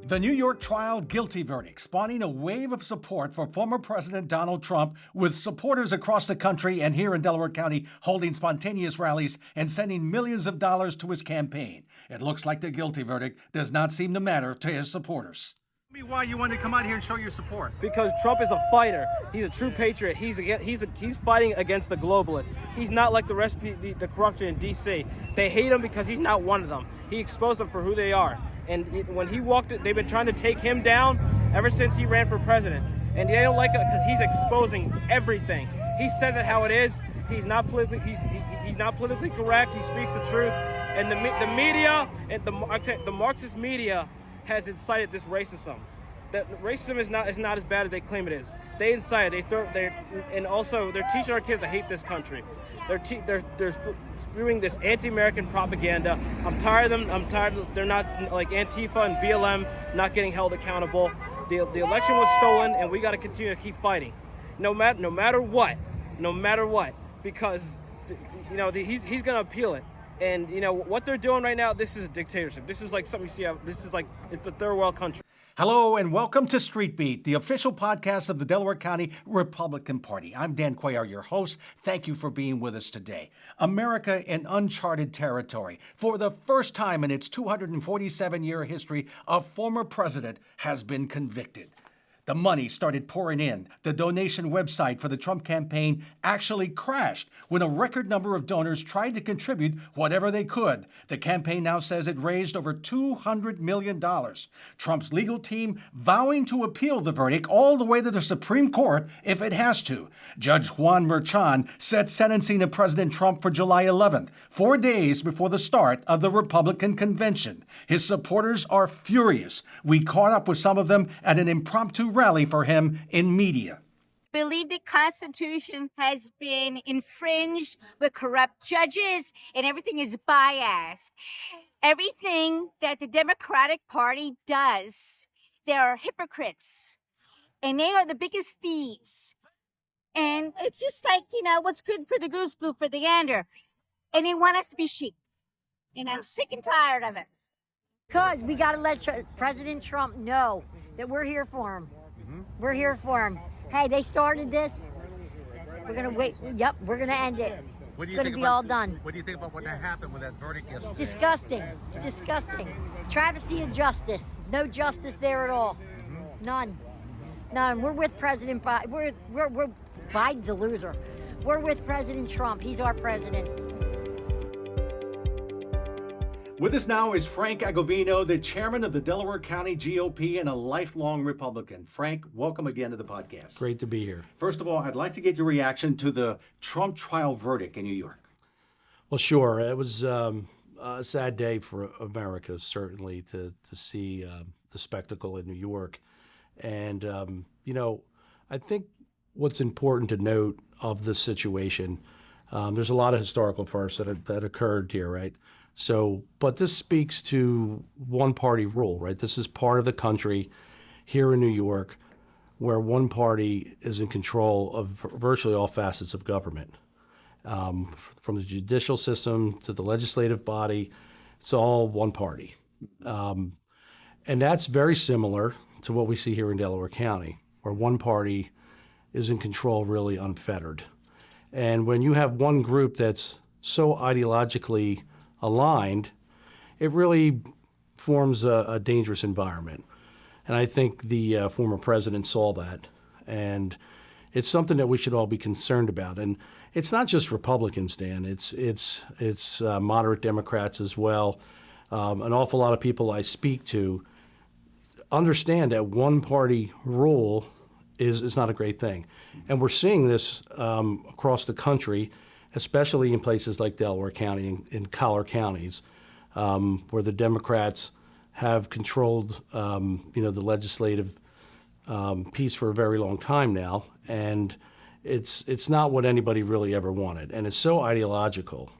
The New York trial guilty verdict spawning a wave of support for former President Donald Trump, with supporters across the country and here in Delaware County holding spontaneous rallies and sending millions of dollars to his campaign. It looks like the guilty verdict does not seem to matter to his supporters. Tell me why you wanted to come out here and show your support. Because Trump is a fighter. He's a true patriot. He's fighting against the globalists. He's not like the rest of the corruption in D.C. They hate him because he's not one of them. He exposed them for who they are. And when he walked it, they've been trying to take him down ever since he ran for president. And they don't like it because he's exposing everything. He says it how it is. He's not politically correct. He speaks the truth. And the media and the Marxist media has incited this racism. That racism is not as bad as they claim it is. They incite it. And also they're teaching our kids to hate this country. They're spewing this anti-American propaganda. I'm tired of them. They're not like Antifa and BLM not getting held accountable. The election was stolen, and we got to continue to keep fighting, no matter what, because he's gonna appeal it. And what they're doing right now, this is a dictatorship. This is like something you see. This is like it's a third world country. Hello and welcome to Street Beat, the official podcast of the Delaware County Republican Party. I'm Dan Cuellar, your host. Thank you for being with us today. America in uncharted territory. For the first time in its 247-year history, a former president has been convicted. The money started pouring in. The donation website for the Trump campaign actually crashed when a record number of donors tried to contribute whatever they could. The campaign now says it raised over $200 million. Trump's legal team vowing to appeal the verdict all the way to the Supreme Court if it has to. Judge Juan Merchan set sentencing of President Trump for July 11th, 4 days before the start of the Republican convention. His supporters are furious. We caught up with some of them at an impromptu rally for him in media. Believe the Constitution has been infringed with corrupt judges and everything is biased. Everything that the Democratic Party does, they are hypocrites and they are the biggest thieves. And it's just like, what's good for the goose, good for the gander. And they want us to be sheep. And I'm sick and tired of it. Because we got to let President Trump know that we're here for him. We're here for him. Hey, they started this. We're going to wait. Yep, we're going to end it. It's going to be all done. What do you think about what happened with that verdict yesterday? It's disgusting. It's disgusting. Travesty of justice. No justice there at all. None. We're with President Biden. We're Biden's a loser. We're with President Trump. He's our president. With us now is Frank Agovino, the chairman of the Delaware County GOP and a lifelong Republican. Frank, welcome again to the podcast. Great to be here. First of all, I'd like to get your reaction to the Trump trial verdict in New York. Well, sure. It was a sad day for America, certainly, to see the spectacle in New York. And, I think what's important to note of this situation, there's a lot of historical firsts that occurred here, right? But this speaks to one-party rule, right? This is part of the country here in New York where one party is in control of virtually all facets of government. From the judicial system to the legislative body, it's all one party. And that's very similar to what we see here in Delaware County, where one party is in control really unfettered. And when you have one group that's so ideologically aligned, it really forms a dangerous environment. And I think the former president saw that. And it's something that we should all be concerned about. And it's not just Republicans, Dan. It's moderate Democrats as well. An awful lot of people I speak to understand that one-party rule is not a great thing. And we're seeing this across the country, especially in places like Delaware County and Collar counties, where the Democrats have controlled, the legislative piece for a very long time now, and it's not what anybody really ever wanted. And it's so ideological,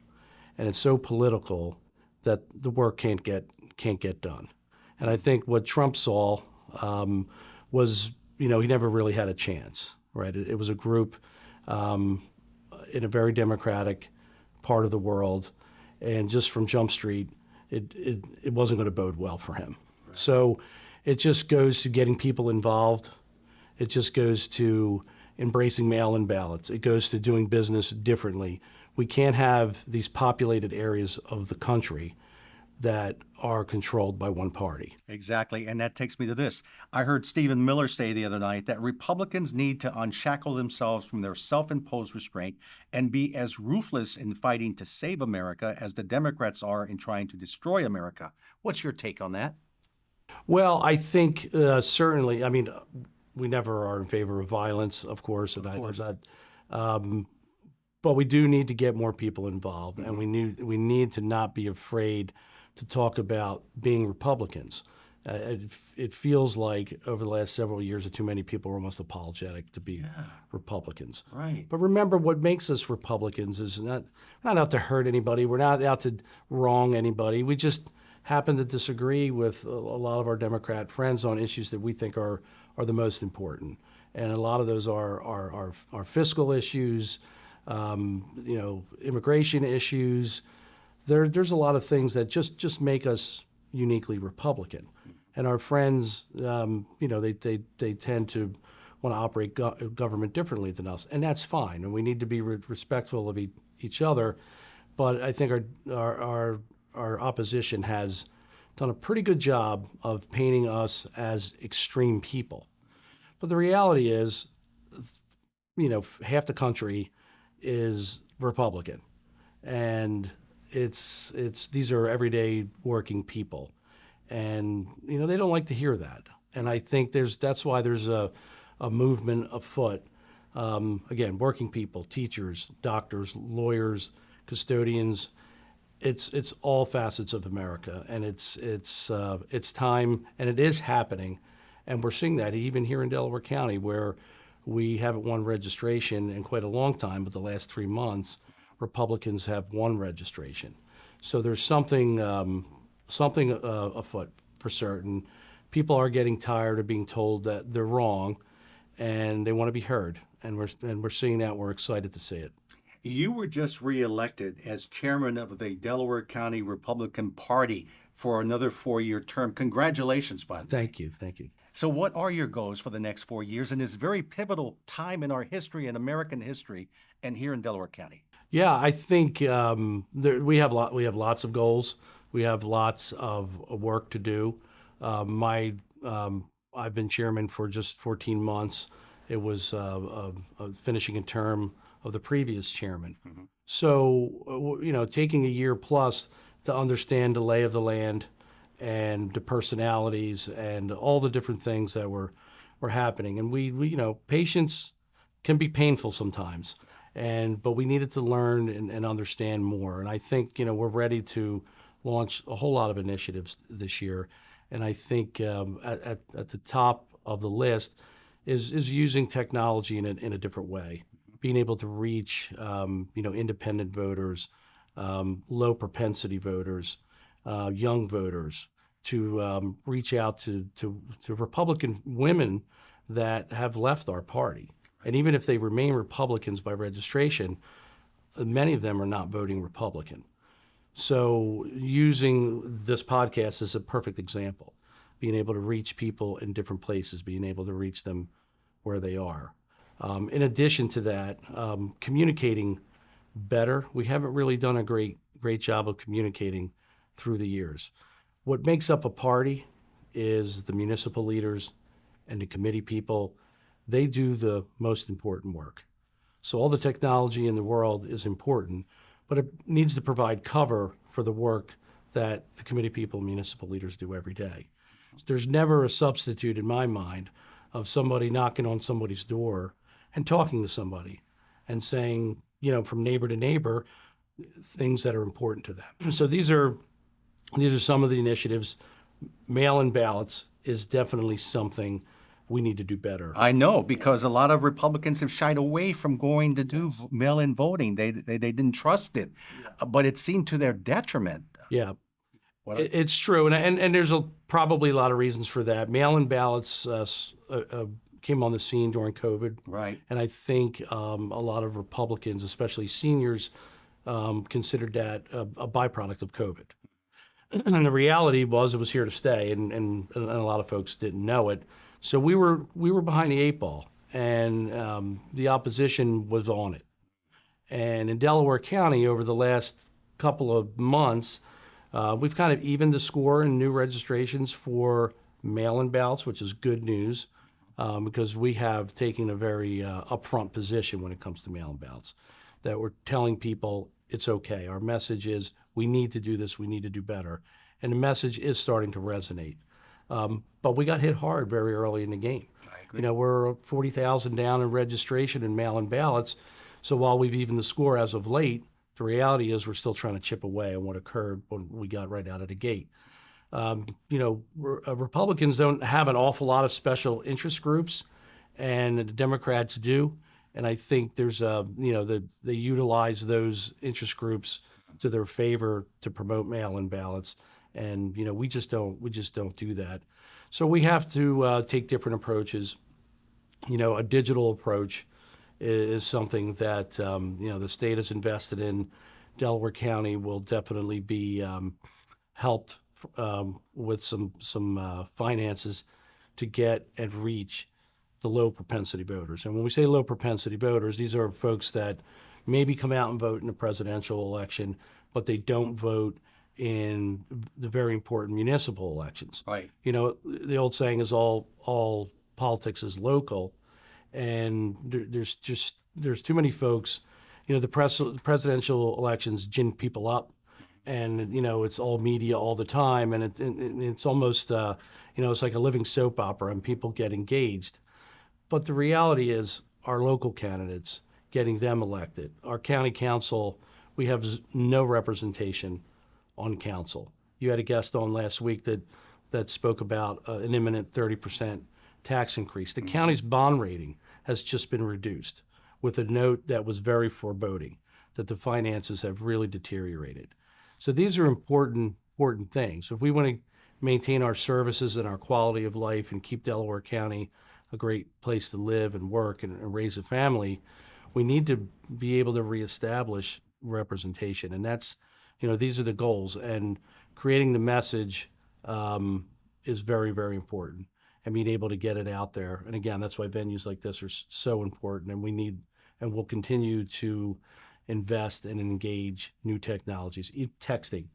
and it's so political that the work can't get done. And I think what Trump saw was, he never really had a chance, right? It was a group in a very democratic part of the world, and just from Jump Street, it wasn't going to bode well for him. Right. So It just goes to getting people involved. It just goes to embracing mail-in ballots. It goes to doing business differently. We can't have these populated areas of the country that are controlled by one party. Exactly. And that takes me to this. I heard Stephen Miller say the other night that Republicans need to unshackle themselves from their self-imposed restraint and be as ruthless in fighting to save America as the Democrats are in trying to destroy America. What's your take on that? Well, I think certainly, I mean, we never are in favor of violence, of course. But we do need to get more people involved, and we need to not be afraid to talk about being Republicans. It feels like over the last several years that too many people are almost apologetic to be Republicans. Right. But remember, what makes us Republicans is not out to hurt anybody. We're not out to wrong anybody. We just happen to disagree with a lot of our Democrat friends on issues that we think are the most important. And a lot of those are fiscal issues, immigration issues. There's a lot of things that just make us uniquely Republican. And our friends, they tend to want to operate government differently than us, and that's fine. And we need to be respectful of each other. But I think our opposition has done a pretty good job of painting us as extreme people. But the reality is, half the country is Republican, and these are everyday working people, and they don't like to hear that. And I think that's why there's a movement afoot. Again, working people, teachers, doctors, lawyers, custodians. It's all facets of America, and it's time, and it is happening, and we're seeing that even here in Delaware County, where we haven't won registration in quite a long time, but the last 3 months, Republicans have won registration. So there's something afoot for certain. People are getting tired of being told that they're wrong, and they want to be heard, and we're seeing that. We're excited to see it. You were just reelected as chairman of the Delaware County Republican Party for another 4-year term. Congratulations, bud. Thank you. So what are your goals for the next 4 years in this very pivotal time in our history, in American history, and here in Delaware County? Yeah, I think we have lots of goals. We have lots of work to do. I've been chairman for just 14 months. It was finishing a term of the previous chairman. Mm-hmm. So, taking a year plus to understand the lay of the land and the personalities and all the different things that were happening. And we patience can be painful sometimes, but we needed to learn and understand more. And I think, we're ready to launch a whole lot of initiatives this year. And I think at the top of the list is using technology in a different way, being able to reach independent voters, low propensity voters, young voters, to reach out to Republican women that have left our party. And even if they remain Republicans by registration, many of them are not voting Republican. So using this podcast is a perfect example, being able to reach people in different places, being able to reach them where they are. In addition to that, communicating better. We haven't really done a great job of communicating through the years. What makes up a party is the municipal leaders and the committee people. They do the most important work. So all the technology in the world is important, but it needs to provide cover for the work that the committee people and municipal leaders do every day. There's never a substitute in my mind of somebody knocking on somebody's door and talking to somebody and saying, from neighbor to neighbor, things that are important to them. So these are some of the initiatives. Mail-in ballots is definitely something we need to do better. I know, because a lot of Republicans have shied away from going to do mail-in voting. They didn't trust it, but it seemed to their detriment. Yeah, it's true, and there's probably a lot of reasons for that. Mail-in ballots came on the scene during COVID, right? And I think a lot of Republicans, especially seniors, considered that a byproduct of COVID. And the reality was it was here to stay, and a lot of folks didn't know it. So we were behind the eight ball, and the opposition was on it. And in Delaware County, over the last couple of months, we've kind of evened the score in new registrations for mail-in ballots, which is good news, because we have taken a very upfront position when it comes to mail-in ballots, that we're telling people it's okay. Our message is we need to do this, we need to do better. And the message is starting to resonate. But we got hit hard very early in the game. You know, we're 40,000 down in registration and mail-in ballots. So while we've evened the score as of late, the reality is we're still trying to chip away on what occurred when we got right out of the gate. You know, Republicans don't have an awful lot of special interest groups, and the Democrats do. And I think there's you know, they utilize those interest groups to their favor to promote mail-in ballots. And, you know, we just don't do that. So we have to take different approaches. You know, a digital approach is something that, you know, the state has invested in. Delaware County will definitely be helped with some finances to get and reach the low propensity voters. And when we say low propensity voters, these are folks that maybe come out and vote in a presidential election, but they don't vote in the very important municipal elections. Right. You know, the old saying is all politics is local, and there's too many folks. You know, the presidential elections gin people up, and you know it's all media all the time, and it's almost you know, it's like a living soap opera, and people get engaged. But the reality is, our local candidates, getting them elected, our county council, we have no representation on council. You had a guest on last week that spoke about an imminent 30% tax increase. The county's bond rating has just been reduced, with a note that was very foreboding, that the finances have really deteriorated. So these are important things. If we want to maintain our services and our quality of life and keep Delaware County a great place to live and work and raise a family, we need to be able to reestablish representation. And that's, you know, these are the goals. And creating the message is very, very important, and being able to get it out there. And again, that's why venues like this are so important, and we need and will continue to invest and engage new technologies. Texting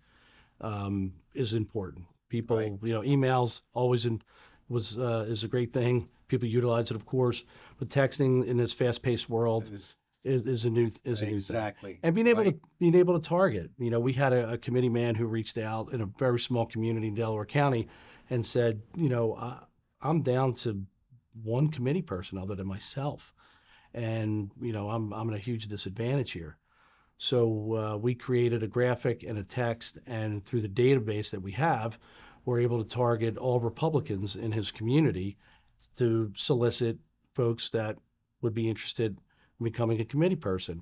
is important. People, right. You know, emails always is a great thing. People utilize it, of course, but texting in this fast-paced world is a new thing. Exactly. And being able to target. You know, we had a committee man who reached out in a very small community in Delaware County and said, you know, I'm down to one committee person other than myself, and you know, I'm at a huge disadvantage here. So we created a graphic and a text, and through the database that we have, we're able to target all Republicans in his community to solicit folks that would be interested in becoming a committee person.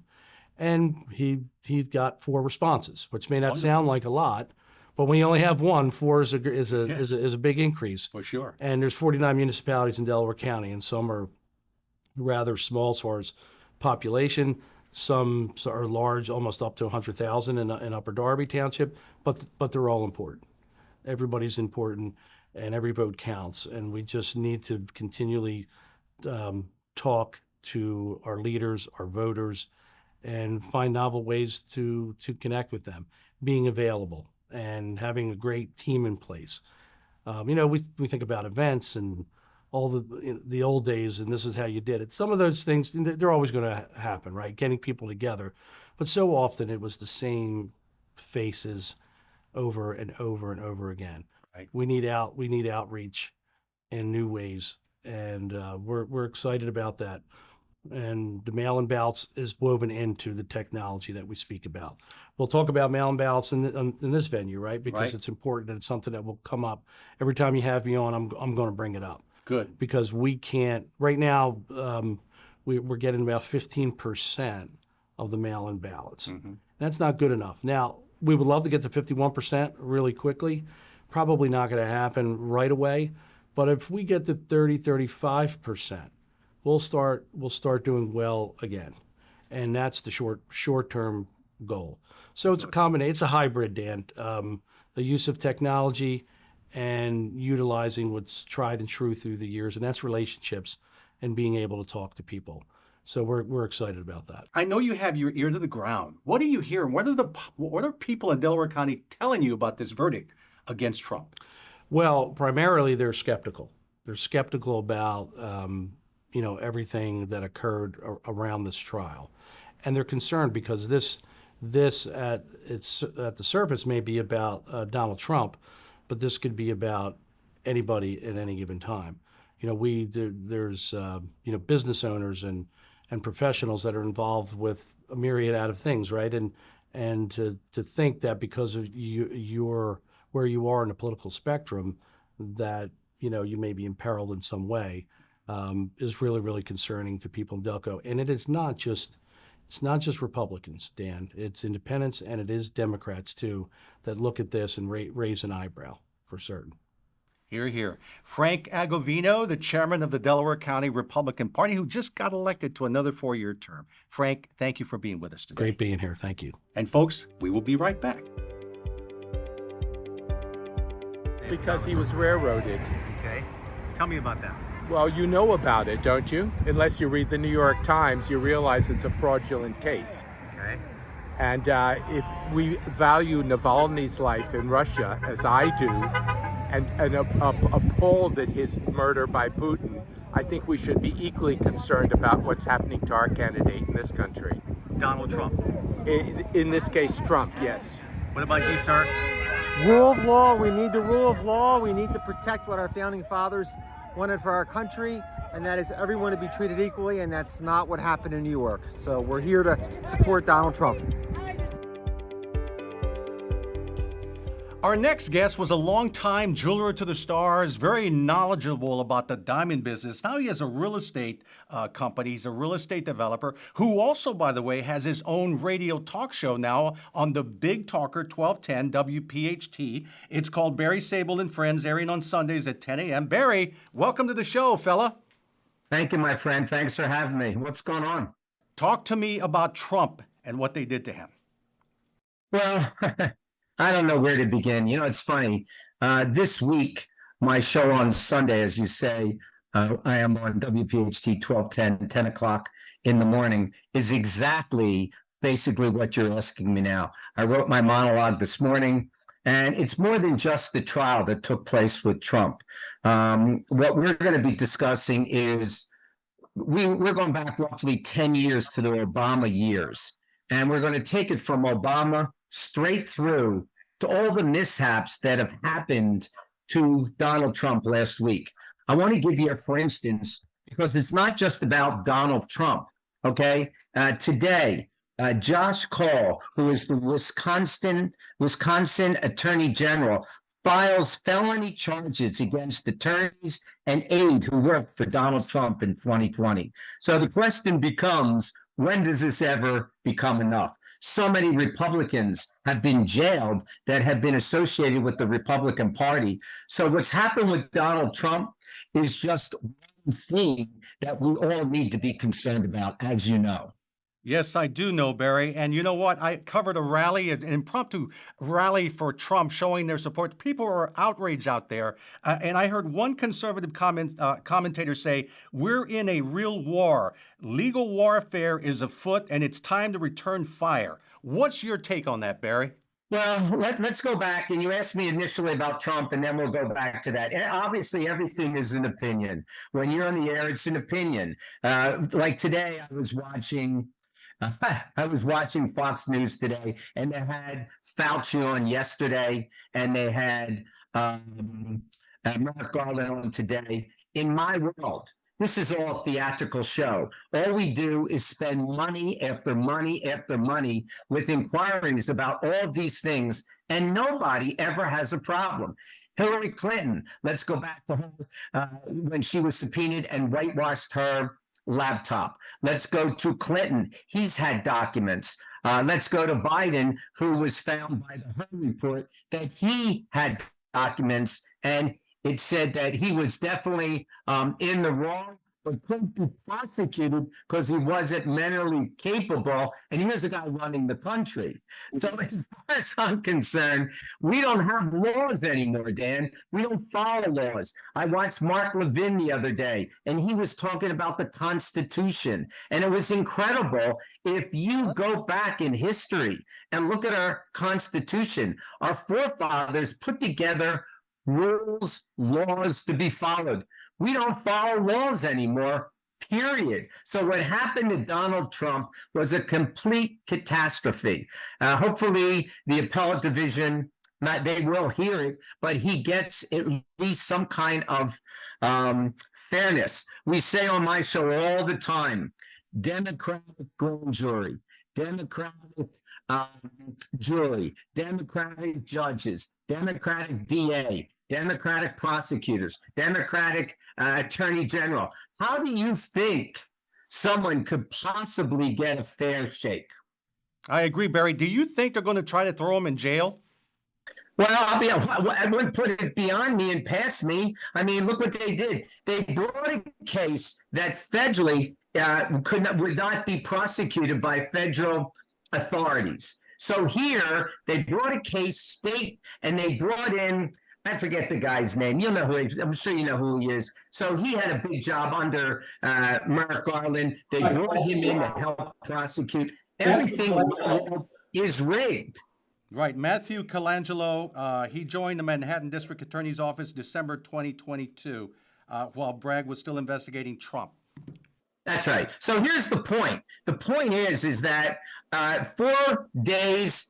And he got 4 responses, which may not Wonderful. sound like a lot, but when you only have 1, 4 is a big increase. For sure. And there's 49 municipalities in Delaware County, and some are rather small as far as population. Some are large, almost up to 100,000 in Upper Darby Township, but they're all important. Everybody's important, and every vote counts. And we just need to continually talk to our leaders, our voters, and find novel ways to connect with them, being available and having a great team in place. You know, we think about events and all the old days, and this is how you did it. Some of those things, they're always going to happen, right? Getting people together. But so often it was the same faces over and over and over again. Right. We need outreach in new ways, and we're excited about that. And the mail-in ballots is woven into the technology that we speak about. We'll talk about mail-in ballots in this venue, right? Because Right. it's important, and it's something that will come up every time you have me on. I'm going to bring it up. Good. Because we can't right now. We're getting about 15% of the mail-in ballots. Mm-hmm. That's not good enough. Now we would love to get to 51% really quickly. Probably not going to happen right away. But if we get to 35%, we'll start doing well again, and that's the short-term goal. So it's a combination. It's a hybrid, Dan. the use of technology and utilizing what's tried and true through the years, and that's relationships and being able to talk to people. So we're excited about that. I know you have your ear to the ground. What are you hearing? What are people in Delaware County telling you about this verdict against Trump? Well, primarily they're skeptical. They're skeptical about everything that occurred around this trial, and they're concerned because this at the surface may be about Donald Trump, but this could be about anybody at any given time. There's business owners and professionals that are involved with a myriad of things, right? And to think that because of your where you are in the political spectrum, that you may be imperiled in some way, is really, really concerning to people in Delco. And it's not just Republicans, Dan. It's independents and it is Democrats too that look at this and raise an eyebrow for certain. Hear, hear. Frank Agovino, the chairman of the Delaware County Republican Party, who just got elected to another 4-year term. Frank, thank you for being with us today. Great being here. Thank you. And folks, we will be right back. Because he was railroaded. Okay. Tell me about that. Well, you know about it, don't you? Unless you read the New York Times, you realize it's a fraudulent case. Okay. And if we value Navalny's life in Russia, as I do, and appalled at his murder by Putin, I think we should be equally concerned about what's happening to our candidate in this country. Donald Trump. In this case, Trump, yes. What about you, sir? Rule of law. We need the rule of law. We need to protect what our founding fathers wanted for our country, and that is everyone to be treated equally, and that's not what happened in New York. So we're here to support Donald Trump. Our next guest was a longtime jeweler to the stars, very knowledgeable about the diamond business. Now he has a real estate company. He's a real estate developer who also, by the way, has his own radio talk show now on the Big Talker 1210 WPHT. It's called Barry Sable and Friends, airing on Sundays at 10 a.m. Barry, welcome to the show, fella. Thank you, my friend. Thanks for having me. What's going on? Talk to me about Trump and what they did to him. Well, I don't know where to begin. It's funny. This week, my show on Sunday, as you say, I am on WPHT 1210, 10 o'clock in the morning, is exactly basically what you're asking me now. I wrote my monologue this morning, and it's more than just the trial that took place with Trump. What we're going to be discussing is we're going back roughly 10 years to the Obama years, and we're going to take it from Obama straight through to all the mishaps that have happened to Donald Trump last week. I want to give you, for instance, because it's not just about Donald Trump, okay? Today, Josh Call, who is the Wisconsin Attorney General, files felony charges against attorneys and aides who worked for Donald Trump in 2020. So the question becomes, when does this ever become enough? So many Republicans have been jailed that have been associated with the Republican Party. So what's happened with Donald Trump is just one thing that we all need to be concerned about, as you know. Yes, I do know, Barry. And you know what? I covered a rally, an impromptu rally for Trump showing their support. People are outraged out there. And I heard one conservative commentator say, we're in a real war. Legal warfare is afoot, and it's time to return fire. What's your take on that, Barry? Well, let's go back. And you asked me initially about Trump, and then we'll go back to that. And obviously, everything is an opinion. When you're on the air, it's an opinion. Like today, I was watching Fox News today, and they had Fauci on yesterday, and they had Merrick Garland on today. In my world, this is all a theatrical show. All we do is spend money after money after money with inquiries about all of these things, and nobody ever has a problem. Hillary Clinton, let's go back to her when she was subpoenaed and whitewashed her laptop. Let's go to Clinton. He's had documents. Let's go to Biden, who was found by the Hunt report that he had documents, and it said that he was definitely in the wrong, but couldn't be prosecuted because he wasn't mentally capable. And here's a guy running the country. So as far as I'm concerned, we don't have laws anymore, Dan. We don't follow laws. I watched Mark Levin the other day, and he was talking about the Constitution. And it was incredible. If you go back in history and look at our Constitution, our forefathers put together rules, laws to be followed. We don't follow laws anymore, period. So what happened to Donald Trump was a complete catastrophe. Hopefully the appellate division, they will hear it, but he gets at least some kind of fairness. We say on my show all the time, Democratic grand jury, Democratic jury, Democratic judges, Democratic DA, Democratic prosecutors, Democratic attorney general. How do you think someone could possibly get a fair shake? I agree, Barry. Do you think they're going to try to throw him in jail? Well, I wouldn't put it beyond me and past me. I mean, look what they did. They brought a case that federally would not be prosecuted by federal authorities. So here, they brought a case state, and they brought in, I forget the guy's name. You know who he is. I'm sure you know who he is. So he had a big job under Merrick Garland. They brought him in to help prosecute. Everything is rigged. Right. Matthew Colangelo, he joined the Manhattan District Attorney's Office December 2022 while Bragg was still investigating Trump. That's right. So here's the point. The point is that 4 days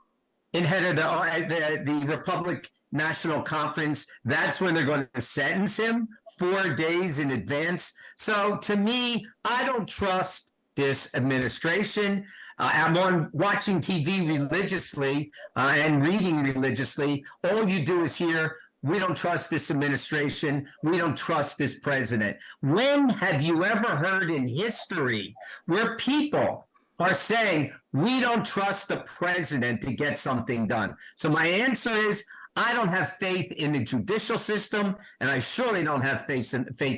ahead of the Republic National Conference, that's when they're going to sentence him, 4 days in advance. So to me, I don't trust this administration. I'm watching TV religiously and reading religiously. All you do is hear, we don't trust this administration. We don't trust this president. When have you ever heard in history where people are saying, we don't trust the president to get something done? So my answer is, I don't have faith in the judicial system, and I surely don't have faith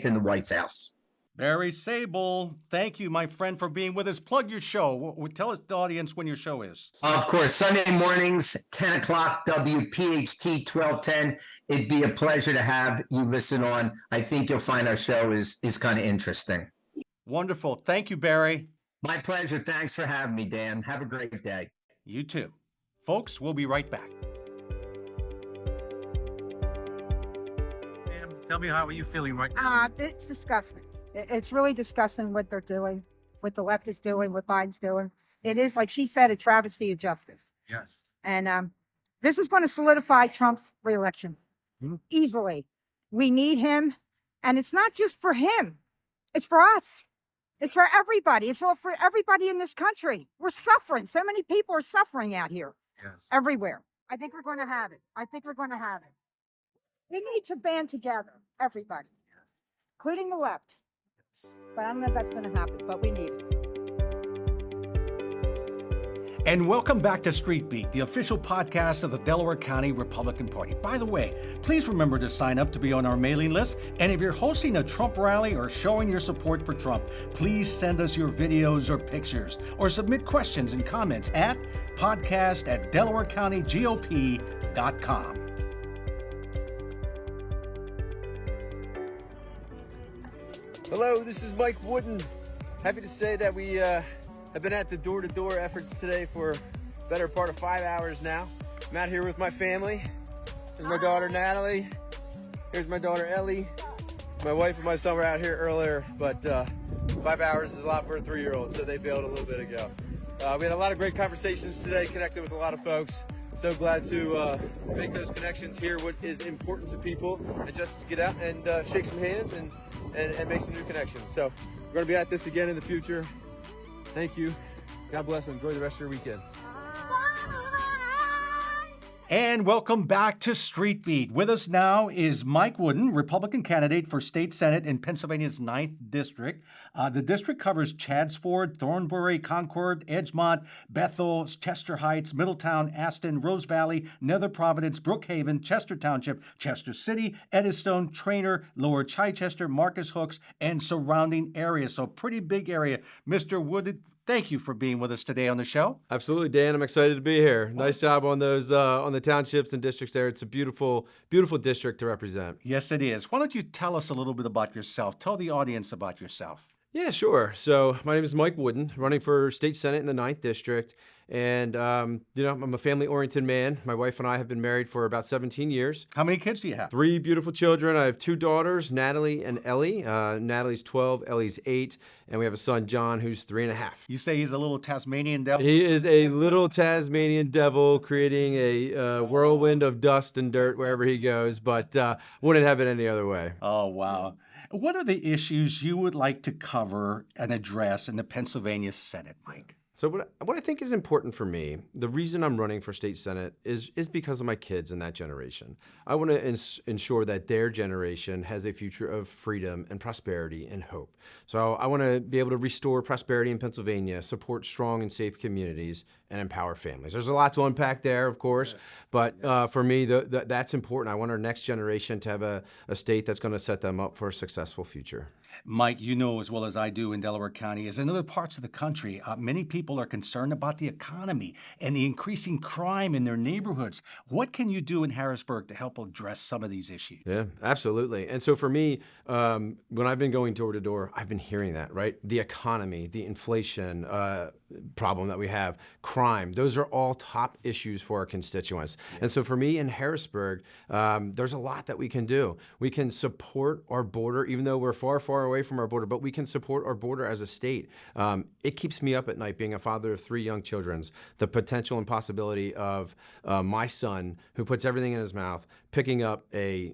in the White House. Barry Sable, thank you, my friend, for being with us. Plug your show. Tell us the audience when your show is. Of course, Sunday mornings, 10 o'clock, WPHT 1210. It'd be a pleasure to have you listen on. I think you'll find our show is kind of interesting. Wonderful. Thank you, Barry. My pleasure. Thanks for having me, Dan. Have a great day. You too. Folks, we'll be right back. Ma'am, tell me, how are you feeling right now? It's disgusting. It's really disgusting what they're doing, what the left is doing, what Biden's doing. It is, like she said, a travesty of justice. Yes. And this is going to solidify Trump's reelection easily. We need him. And it's not just for him. It's for us. It's for everybody. It's all for everybody in this country. We're suffering. So many people are suffering out here. Yes. Everywhere. I think we're going to have it. We need to band together, everybody, including the left. But I don't know if that's going to happen, but we need it. And welcome back to Street Beat, the official podcast of the Delaware County Republican Party. By the way, please remember to sign up to be on our mailing list. And if you're hosting a Trump rally or showing your support for Trump, please send us your videos or pictures or submit questions and comments at podcast@DelawareCountyGOP.com. Hello, this is Mike Woodin. Happy to say that we have been at the door-to-door efforts today for the better part of 5 hours now. I'm out here with my family. There's my daughter Natalie. Here's my daughter Ellie. My wife and my son were out here earlier, but 5 hours is a lot for a 3-year-old, so they bailed a little bit ago. We had a lot of great conversations today, connected with a lot of folks. So glad to make those connections, hear what is important to people, and just get out and shake some hands and make some new connections. So we're going to be at this again in the future. Thank you. God bless and enjoy the rest of your weekend. And welcome back to Street Beat. With us now is Mike Woodin, Republican candidate for state Senate in Pennsylvania's 9th District. The district covers Chaddsford, Thornbury, Concord, Edgemont, Bethel, Chester Heights, Middletown, Aston, Rose Valley, Nether Providence, Brookhaven, Chester Township, Chester City, Eddystone, Traynor, Lower Chichester, Marcus Hooks, and surrounding areas. So pretty big area. Mr. Woodin, thank you for being with us today on the show. Absolutely, Dan. I'm excited to be here. Nice job on those on the townships and districts there. It's a beautiful, beautiful district to represent. Yes, it is. Why don't you tell us a little bit about yourself? Tell the audience about yourself. Yeah, sure. So my name is Mike Woodin, running for state Senate in the 9th District. And, I'm a family-oriented man. My wife and I have been married for about 17 years. How many kids do you have? 3 beautiful children. I have 2 daughters, Natalie and Ellie. Natalie's 12, Ellie's 8. And we have a son, John, who's 3.5. You say he's a little Tasmanian devil? He is a little Tasmanian devil creating a whirlwind of dust and dirt wherever he goes, but wouldn't have it any other way. Oh, wow. What are the issues you would like to cover and address in the Pennsylvania Senate, Mike? So what I think is important for me, the reason I'm running for state Senate is because of my kids and that generation. I want to ensure that their generation has a future of freedom and prosperity and hope. So I want to be able to restore prosperity in Pennsylvania, support strong and safe communities, and empower families. There's a lot to unpack there, of course, but for me, that's important. I want our next generation to have a state that's going to set them up for a successful future. Mike, you know as well as I do in Delaware County, as in other parts of the country, many people are concerned about the economy and the increasing crime in their neighborhoods. What can you do in Harrisburg to help address some of these issues? Yeah, absolutely. And so for me, when I've been going door to door, I've been hearing that, right? The economy, the inflation problem that we have, crime, those are all top issues for our constituents. And so for me in Harrisburg, there's a lot that we can do. We can support our border, even though we're far, far away from our border, but we can support our border as a state. It keeps me up at night being a father of 3 young children. The potential and possibility of my son, who puts everything in his mouth, picking up a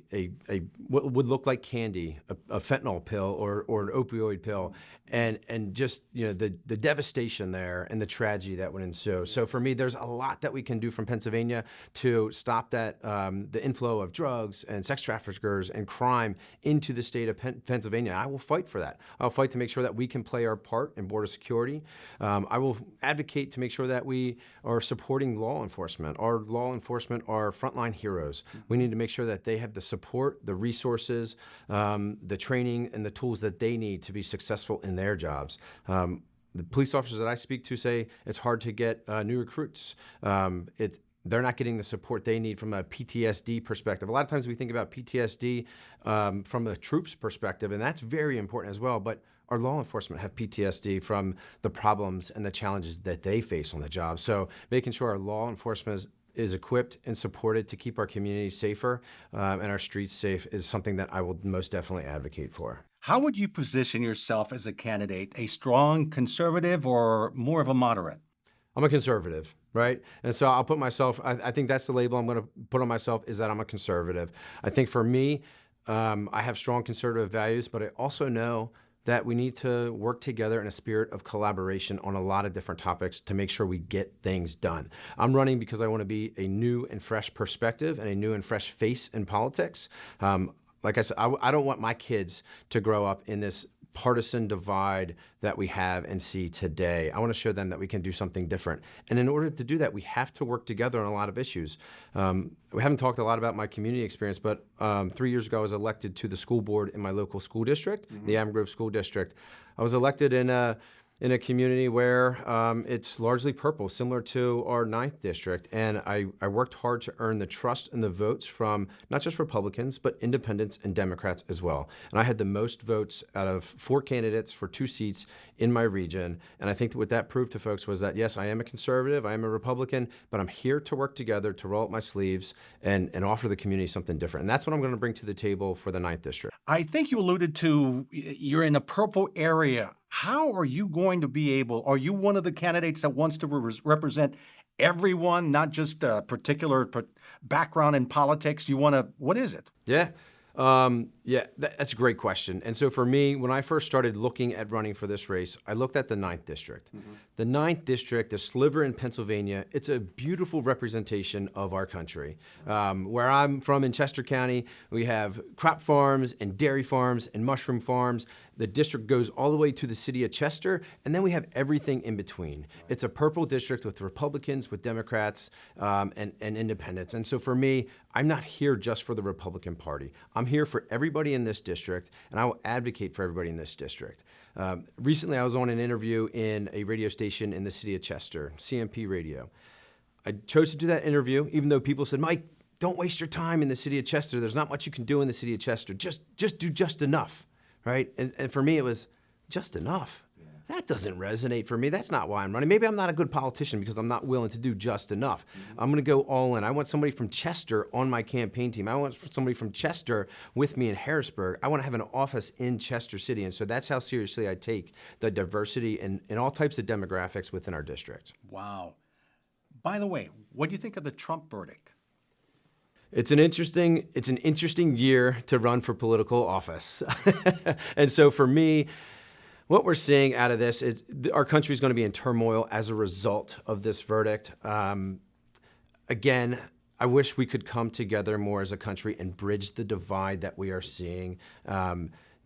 what would look like candy, a fentanyl pill or an opioid pill, and just the devastation there and the tragedy that would ensue. So for me, there's a lot that we can do from Pennsylvania to stop that the inflow of drugs and sex traffickers and crime into the state of Pennsylvania. I will fight for that. I'll fight to make sure that we can play our part in border security. I will advocate to make sure that we are supporting law enforcement. Our law enforcement are frontline heroes. We need to make sure that they have the support, the resources, the training, and the tools that they need to be successful in their jobs. The police officers that I speak to say it's hard to get new recruits. They're not getting the support they need from a PTSD perspective. A lot of times we think about PTSD from the troops' perspective, and that's very important as well. But our law enforcement have PTSD from the problems and the challenges that they face on the job. So making sure our law enforcement is equipped and supported to keep our communities safer and our streets safe is something that I will most definitely advocate for. How would you position yourself as a candidate? A strong conservative or more of a moderate? I'm a conservative, right? And so I'll put myself, I think that's the label I'm going to put on myself, is that I'm a conservative. I think for me, I have strong conservative values, but I also know that we need to work together in a spirit of collaboration on a lot of different topics to make sure we get things done. I'm running because I want to be a new and fresh perspective and a new and fresh face in politics. Like I said, I don't want my kids to grow up in this partisan divide that we have and see today. I want to show them that we can do something different. And in order to do that, we have to work together on a lot of issues. We haven't talked a lot about my community experience, but 3 years ago, I was elected to the school board in my local school district, the Adams Grove School District. I was elected in a community where it's largely purple, similar to our 9th district. And I worked hard to earn the trust and the votes from not just Republicans, but independents and Democrats as well. And I had the most votes out of 4 candidates for 2 seats in my region. And I think that what that proved to folks was that, yes, I am a conservative, I am a Republican, but I'm here to work together, to roll up my sleeves and offer the community something different. And that's what I'm going to bring to the table for the 9th district. I think you alluded to you're in the purple area. How are you going to be able, are you one of the candidates that wants to represent everyone, not just a particular background in politics? You want to, what is it? Yeah. Yeah, that's a great question. And so for me, when I first started looking at running for this race, I looked at the 9th District. The 9th District, the sliver in Pennsylvania, it's a beautiful representation of our country. Where I'm from in Chester County, we have crop farms and dairy farms and mushroom farms. The district goes all the way to the city of Chester, and then we have everything in between. It's a purple district with Republicans, with Democrats, and independents. And so for me, I'm not here just for the Republican Party. I'm here for everybody in this district, and I will advocate for everybody in this district. Recently, I was on an interview in a radio station in the city of Chester, CMP Radio. I chose to do that interview, even though people said, Mike, don't waste your time in the city of Chester. There's not much you can do in the city of Chester. Just do just enough. Right? And for me, it was just enough. Yeah. That doesn't resonate for me. That's not why I'm running. Maybe I'm not a good politician because I'm not willing to do just enough. I'm going to go all in. I want somebody from Chester on my campaign team. I want somebody from Chester with me in Harrisburg. I want to have an office in Chester City. And so that's how seriously I take the diversity and all types of demographics within our district. Wow. By the way, what do you think of the Trump verdict? It's an interesting year to run for political office. And so for me, what we're seeing out of this is our country is going to be in turmoil as a result of this verdict. Again, I wish we could come together more as a country and bridge the divide that we are seeing.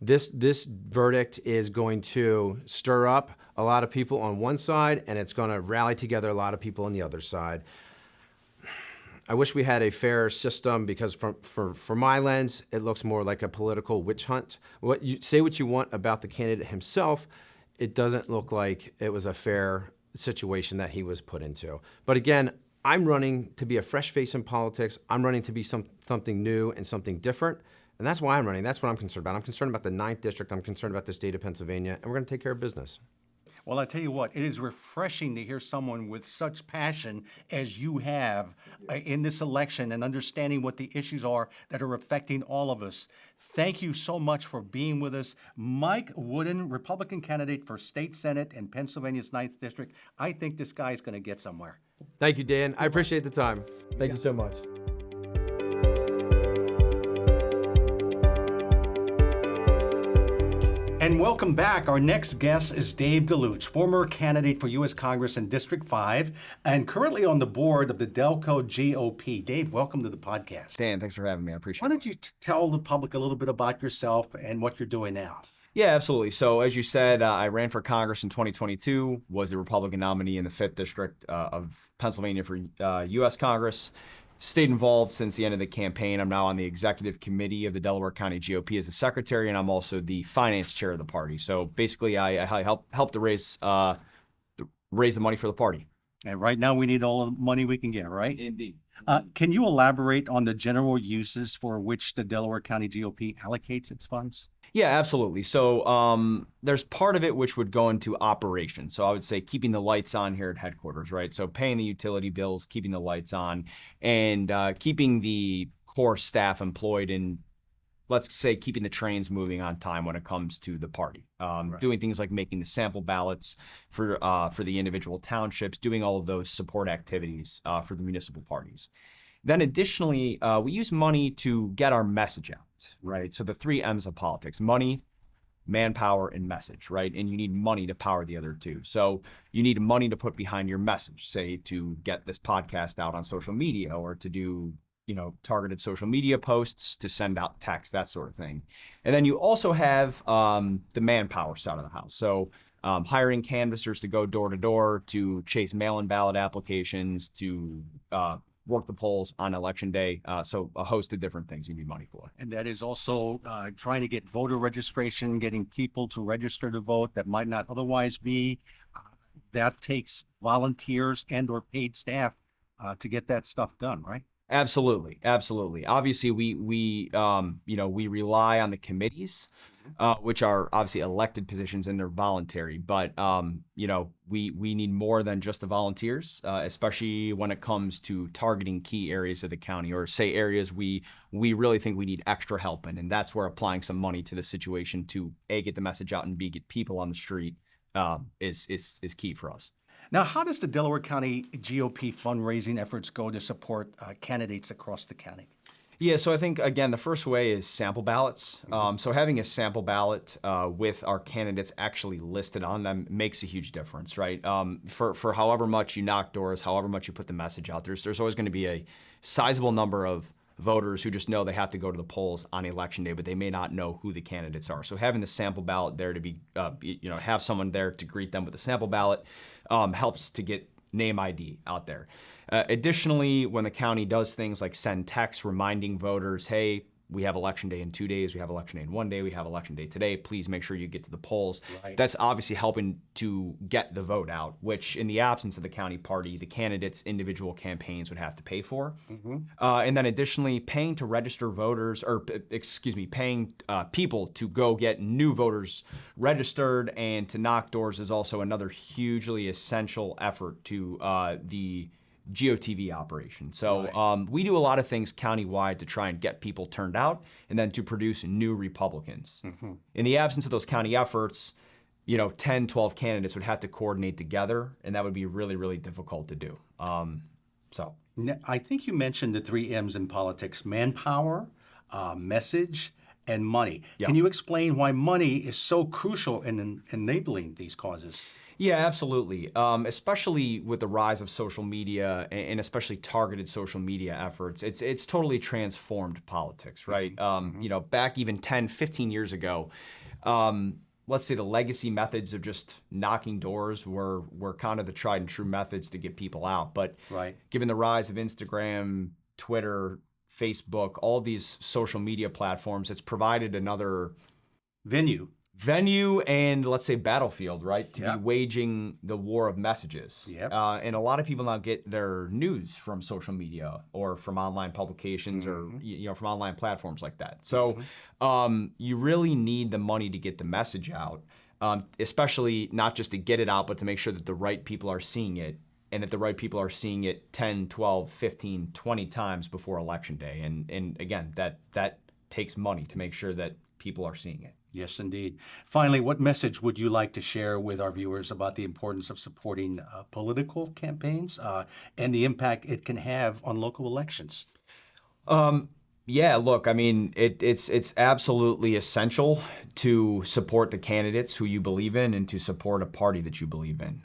This verdict is going to stir up a lot of people on one side, and it's going to rally together a lot of people on the other side. I wish we had a fair system because from my lens, it looks more like a political witch hunt. Say what you want about the candidate himself, it doesn't look like it was a fair situation that he was put into. But again, I'm running to be a fresh face in politics. I'm running to be something new and something different. And that's why I'm running. That's what I'm concerned about. I'm concerned about the 9th District. I'm concerned about the state of Pennsylvania. And we're going to take care of business. Well, I tell you what, it is refreshing to hear someone with such passion as you have in this election and understanding what the issues are that are affecting all of us. Thank you so much for being with us. Mike Woodin, Republican candidate for State Senate in Pennsylvania's 9th District. I think this guy is going to get somewhere. Thank you, Dan. I appreciate the time. Thank you so much. And welcome back. Our next guest is Dave Galluch, former candidate for U.S. Congress in District 5 and currently on the board of the Delco GOP. Dave, welcome to the podcast. Dan, thanks for having me. I appreciate it. Why don't you tell the public a little bit about yourself and what you're doing now? Yeah, absolutely. So as you said, I ran for Congress in 2022, was the Republican nominee in the 5th District of Pennsylvania for U.S. Congress. Stayed involved since the end of the campaign. I'm now on the executive committee of the Delaware County GOP as a secretary, and I'm also the finance chair of the party. So basically, I help to raise the money for the party. And right now, we need all the money we can get, right? Indeed. Can you elaborate on the general uses for which the Delaware County GOP allocates its funds? Yeah, absolutely. So there's part of it which would go into operations. So I would say keeping the lights on here at headquarters, right? So paying the utility bills, keeping the lights on, and keeping the core staff employed in, let's say, keeping the trains moving on time when it comes to the party. Right. Doing things like making the sample ballots for the individual townships, doing all of those support activities for the municipal parties. Then additionally, we use money to get our message out, right? So the 3 M's of politics: money, manpower, and message, right? And you need money to power the other 2. So you need money to put behind your message, say to get this podcast out on social media or to do, targeted social media posts, to send out text, that sort of thing. And then you also have the manpower side of the house. So hiring canvassers to go door to door, to chase mail-in ballot applications, to work the polls on election day. So a host of different things you need money for. And that is also trying to get voter registration, getting people to register to vote that might not otherwise be. That takes volunteers and or paid staff to get that stuff done, right? Absolutely. Obviously, we rely on the committees, which are obviously elected positions and they're voluntary. But we need more than just the volunteers, especially when it comes to targeting key areas of the county, or say areas we really think we need extra help in, and that's where applying some money to the situation to A, get the message out, and B, get people on the street is key for us. Now, how does the Delaware County GOP fundraising efforts go to support candidates across the county? Yeah, so I think, again, the first way is sample ballots. So having a sample ballot with our candidates actually listed on them makes a huge difference, right? For however much you knock doors, however much you put the message out, there's always going to be a sizable number of voters who just know they have to go to the polls on election day, but they may not know who the candidates are. So having the sample ballot there to be, have someone there to greet them with a sample ballot helps to get name ID out there. Additionally, when the county does things like send texts reminding voters, hey, we have election day in 2 days, we have election day in 1 day, we have election day today, please make sure you get to the polls. Right. That's obviously helping to get the vote out, which in the absence of the county party, the candidates' individual campaigns would have to pay for. And then additionally, paying to register voters, or paying people to go get new voters registered and to knock doors is also another hugely essential effort to the GOTV operation. So we do a lot of things countywide to try and get people turned out and then to produce new Republicans. In the absence of those county efforts, 10, 12 candidates would have to coordinate together, and that would be really, really difficult to do. I think you mentioned the 3 M's in politics: manpower, message, and money. Yeah. Can you explain why money is so crucial in enabling these causes? Yeah, absolutely. Especially with the rise of social media and especially targeted social media efforts, it's totally transformed politics, right? Back even 10, 15 years ago, let's say the legacy methods of just knocking doors were kind of the tried and true methods to get people out. But given the rise of Instagram, Twitter, Facebook, all these social media platforms, it's provided another venue and, let's say, battlefield, right, to be waging the war of messages. And a lot of people now get their news from social media or from online publications or from online platforms like that. So you really need the money to get the message out, especially not just to get it out, but to make sure that the right people are seeing it, and that the right people are seeing it 10, 12, 15, 20 times before Election Day. And again, that takes money to make sure that people are seeing it. Yes, indeed. Finally, what message would you like to share with our viewers about the importance of supporting political campaigns and the impact it can have on local elections? Yeah, look, I mean, it's absolutely essential to support the candidates who you believe in and to support a party that you believe in.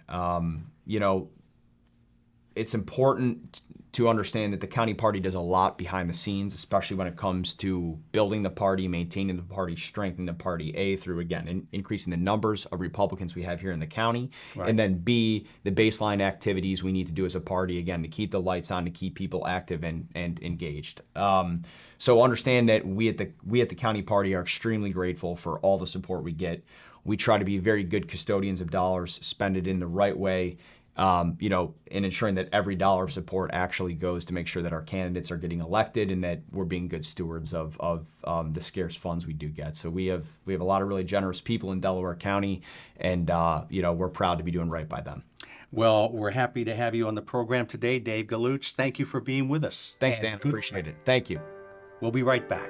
It's important to understand that the county party does a lot behind the scenes, especially when it comes to building the party, maintaining the party, strengthening the party, through, again, increasing the numbers of Republicans we have here in the county, and then B, the baseline activities we need to do as a party, again, to keep the lights on, to keep people active and engaged. So understand that we at the county party are extremely grateful for all the support we get. We try to be very good custodians of dollars, spend it in the right way, in ensuring that every dollar of support actually goes to make sure that our candidates are getting elected and that we're being good stewards of the scarce funds we do get. So we have a lot of really generous people in Delaware County, and we're proud to be doing right by them. Well, we're happy to have you on the program today, Dave Galluch. Thank you for being with us. Thanks, Dan. Appreciate it. Thank you. We'll be right back.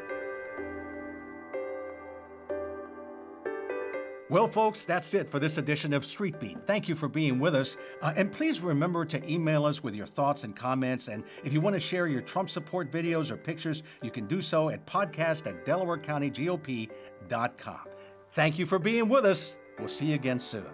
Well, folks, that's it for this edition of Street Beat. Thank you for being with us. And please remember to email us with your thoughts and comments. And if you want to share your Trump support videos or pictures, you can do so at podcast@DelawareCountyGOP.com. Thank you for being with us. We'll see you again soon.